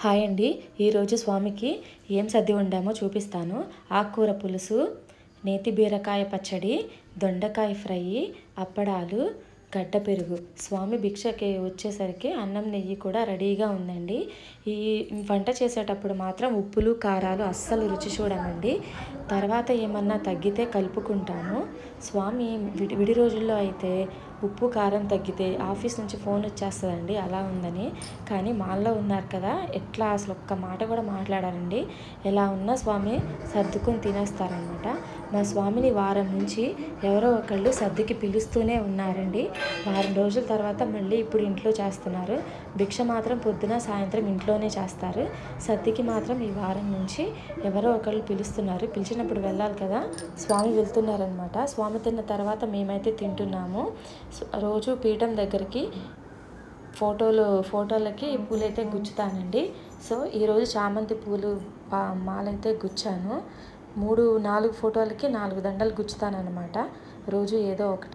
Hi అండి. ఈరోజు స్వామికి ఏం సద్ది వండామో చూపిస్తాను. ఆకుకూర పులుసు, నేతి బీరకాయ పచ్చడి, దొండకాయ ఫ్రై, అప్పడాలు, గడ్డ పెరుగు. స్వామి భిక్షకి వచ్చేసరికి అన్నం నెయ్యి కూడా రెడీగా ఉందండి. ఈ వంట చేసేటప్పుడు మాత్రం ఉప్పులు కారాలు అస్సలు రుచి చూడమండి. తర్వాత ఏమన్నా తగ్గితే కలుపుకుంటాము. స్వామి విడి రోజుల్లో అయితే ఉప్పు కారం తగ్గితే ఆఫీస్ నుంచి ఫోన్ వచ్చేస్తుందండి అలా ఉందని. కానీ మాల్లో ఉన్నారు కదా, ఎట్లా అసలు ఒక్క మాట కూడా మాట్లాడారండి. ఎలా ఉన్నా స్వామి సర్దుకొని తినేస్తారనమాట. మా స్వామిని వారం నుంచి ఎవరో ఒకళ్ళు సర్దికి పిలుస్తూనే ఉన్నారండి. వారం రోజుల తర్వాత మళ్ళీ ఇప్పుడు ఇంట్లో చేస్తున్నారు. భిక్ష మాత్రం పొద్దున సాయంత్రం ఇంట్లోనే చేస్తారు. సర్దికి మాత్రం ఈ వారం నుంచి ఎవరో ఒకళ్ళు పిలుస్తున్నారు. పిలిచినప్పుడు వెళ్ళాలి కదా, స్వామి వెళ్తున్నారనమాట. స్వామి తిన్న తర్వాత మేమైతే తింటున్నాము. రోజు పీఠం దగ్గరికి ఫోటోలకి పూలైతే గుచ్చుతానండి. సో ఈరోజు చామంతి పూలు మాలైతే గుచ్చాను. 4 ఫోటోలకి 4 దండలు గుచ్చుతానమాట. రోజు ఏదో ఒకటి.